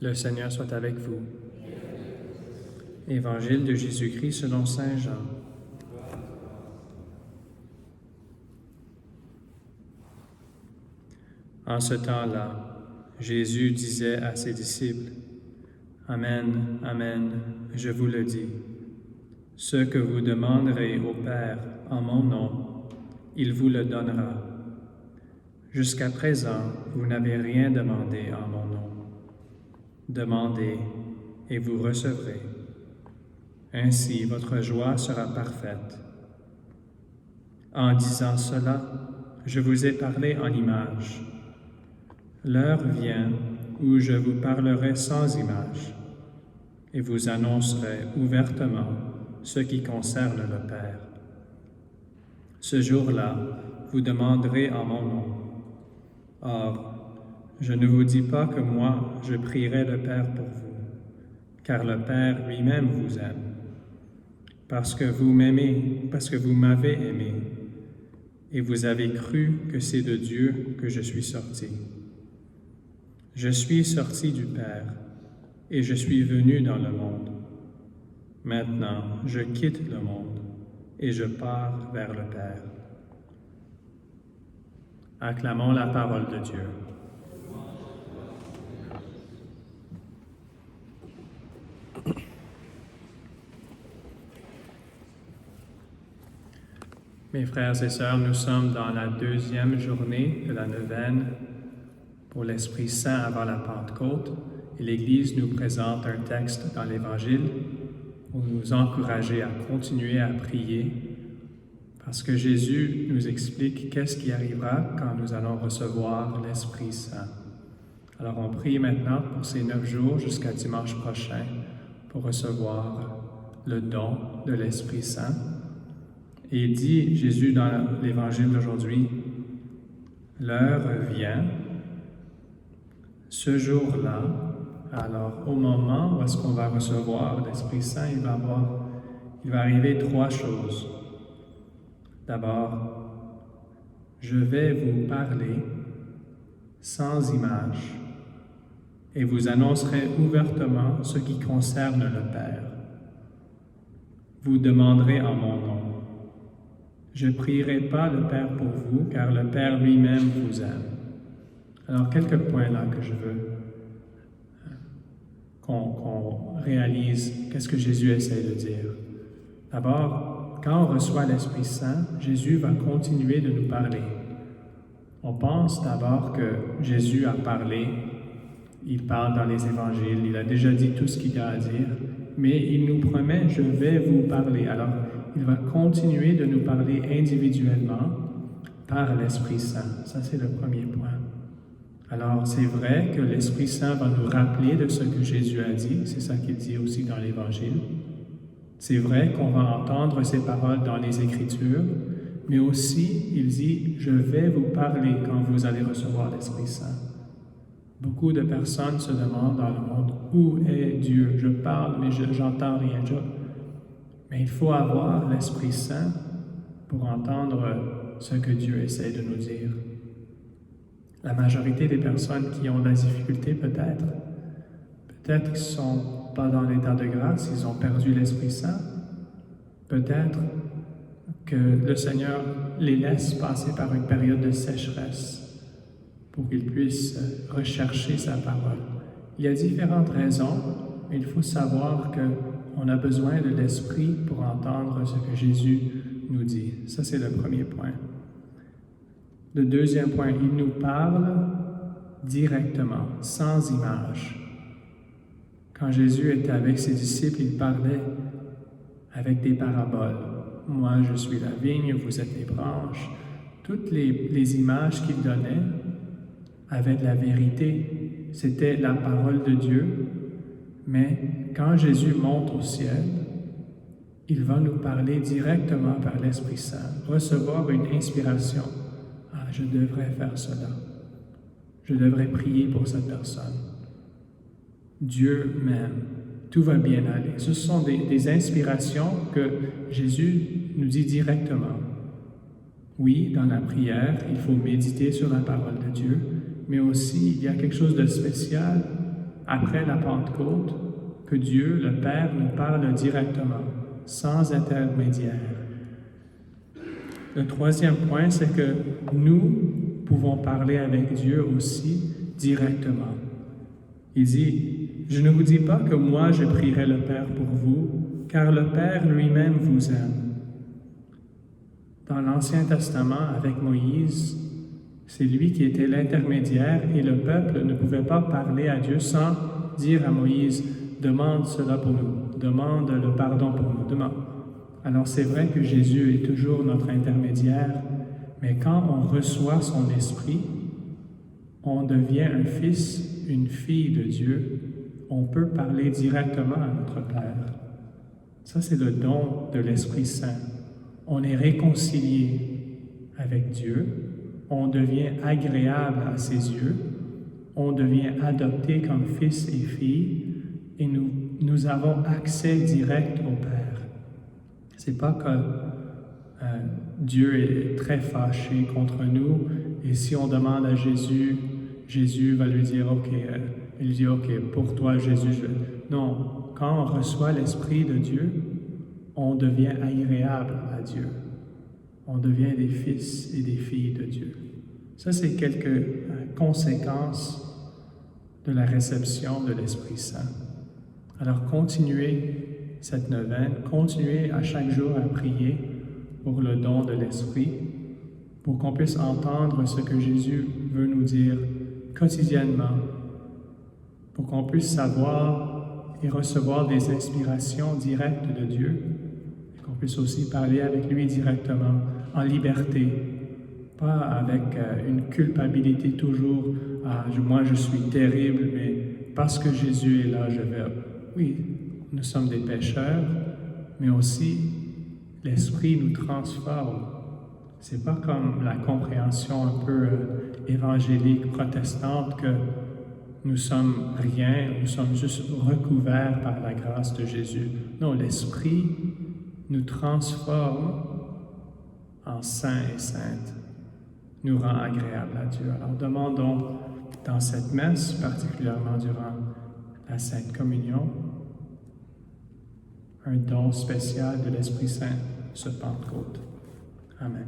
Le Seigneur soit avec vous. Évangile de Jésus-Christ selon saint Jean. En ce temps-là, Jésus disait à ses disciples, « Amen, Amen, je vous le dis, ce que vous demanderez au Père en mon nom, il vous le donnera. Jusqu'à présent, vous n'avez rien demandé en mon nom. Demandez et vous recevrez. Ainsi votre joie sera parfaite. » En disant cela, je vous ai parlé en images. L'heure vient où je vous parlerai sans image et vous annoncerai ouvertement ce qui concerne le Père. Ce jour-là, vous demanderez en mon nom. Or, je ne vous dis pas que moi, je prierai le Père pour vous, car le Père lui-même vous aime, parce que vous m'avez aimé, et vous avez cru que c'est de Dieu que je suis sorti. Je suis sorti du Père, et je suis venu dans le monde. Maintenant, je quitte le monde, et je pars vers le Père. Acclamons la parole de Dieu. Mes frères et sœurs, nous sommes dans la deuxième journée de la neuvaine pour l'Esprit Saint avant la Pentecôte, et l'Église nous présente un texte dans l'Évangile pour nous encourager à continuer à prier, parce que Jésus nous explique qu'est-ce qui arrivera quand nous allons recevoir l'Esprit Saint. Alors on prie maintenant pour ces 9 jours jusqu'à dimanche prochain pour recevoir le don de l'Esprit Saint. Et dit Jésus dans l'Évangile d'aujourd'hui, « L'heure vient, ce jour-là, alors au moment où est-ce qu'on va recevoir l'Esprit Saint, il va arriver 3 choses. D'abord, je vais vous parler sans image et vous annoncerai ouvertement ce qui concerne le Père. Vous demanderez en mon nom. Je ne prierai pas le Père pour vous, car le Père lui-même vous aime. » Alors, quelques points là que je veux qu'on réalise qu'est-ce que Jésus essaie de dire. D'abord, quand on reçoit l'Esprit Saint, Jésus va continuer de nous parler. On pense d'abord que Jésus a parlé, il parle dans les évangiles, il a déjà dit tout ce qu'il a à dire, mais il nous promet « je vais vous parler ». Alors, il va continuer de nous parler individuellement par l'Esprit Saint. Ça, c'est le premier point. Alors, c'est vrai que l'Esprit Saint va nous rappeler de ce que Jésus a dit. C'est ça qu'il dit aussi dans l'Évangile. C'est vrai qu'on va entendre ces paroles dans les Écritures, mais aussi, il dit « je vais vous parler quand vous allez recevoir l'Esprit Saint ». Beaucoup de personnes se demandent dans le monde « où est Dieu? Je parle, mais j'entends rien. » Mais il faut avoir l'Esprit Saint pour entendre ce que Dieu essaie de nous dire. La majorité des personnes qui ont de la difficulté, peut-être qu'ils ne sont pas dans l'état de grâce, ils ont perdu l'Esprit Saint. Peut-être que le Seigneur les laisse passer par une période de sécheresse pour qu'ils puissent rechercher sa parole. Il y a différentes raisons, mais il faut savoir qu'on a besoin de l'Esprit pour entendre ce que Jésus nous dit. Ça, c'est le premier point. Le deuxième point, il nous parle directement, sans image. Quand Jésus était avec ses disciples, il parlait avec des paraboles. Moi, je suis la vigne, vous êtes les branches. Toutes les images qu'il donnait avaient de la vérité. C'était la parole de Dieu. Mais quand Jésus monte au ciel, il va nous parler directement par l'Esprit Saint, recevoir une inspiration. Ah, je devrais faire cela. Je devrais prier pour cette personne. Dieu m'aime. Tout va bien aller. Ce sont des inspirations que Jésus nous dit directement. Oui, dans la prière, il faut méditer sur la parole de Dieu, mais aussi il y a quelque chose de spécial après la Pentecôte, que Dieu, le Père, nous parle directement, sans intermédiaire. Le troisième point, c'est que nous pouvons parler avec Dieu aussi directement. Il dit, « Je ne vous dis pas que moi je prierai le Père pour vous, car le Père lui-même vous aime. » Dans l'Ancien Testament, avec Moïse, c'est lui qui était l'intermédiaire et le peuple ne pouvait pas parler à Dieu sans dire à Moïse, « Demande cela pour nous, demande le pardon pour nous, demande. » Alors c'est vrai que Jésus est toujours notre intermédiaire, mais quand on reçoit son esprit, on devient un fils, une fille de Dieu. On peut parler directement à notre Père. Ça, c'est le don de l'Esprit Saint. On est réconcilié avec Dieu, on devient agréable à ses yeux, on devient adopté comme fils et fille, et nous avons accès direct au Père. C'est pas que Dieu est très fâché contre nous, et si on demande à Jésus, Jésus va lui dire, OK, il dit, OK, pour toi, Jésus, Non, quand on reçoit l'Esprit de Dieu, on devient agréable à Dieu. On devient des fils et des filles de Dieu. Ça, c'est quelques conséquences de la réception de l'Esprit Saint. Alors, continuez cette neuvaine, continuez à chaque jour à prier pour le don de l'Esprit, pour qu'on puisse entendre ce que Jésus veut nous dire quotidiennement, pour qu'on puisse savoir et recevoir des inspirations directes de Dieu, et qu'on puisse aussi parler avec lui directement, en liberté, pas avec une culpabilité toujours, « Ah, moi je suis terrible, mais parce que Jésus est là, je vais... » Oui, nous sommes des pécheurs, mais aussi l'Esprit nous transforme. C'est pas comme la compréhension un peu évangélique, protestante, que nous sommes rien, nous sommes juste recouverts par la grâce de Jésus. Non, l'Esprit nous transforme en saints et saintes, nous rend agréables à Dieu. Alors demandons dans cette messe, particulièrement durant la Sainte Communion, un don spécial de l'Esprit Saint, ce Pentecôte. Amen.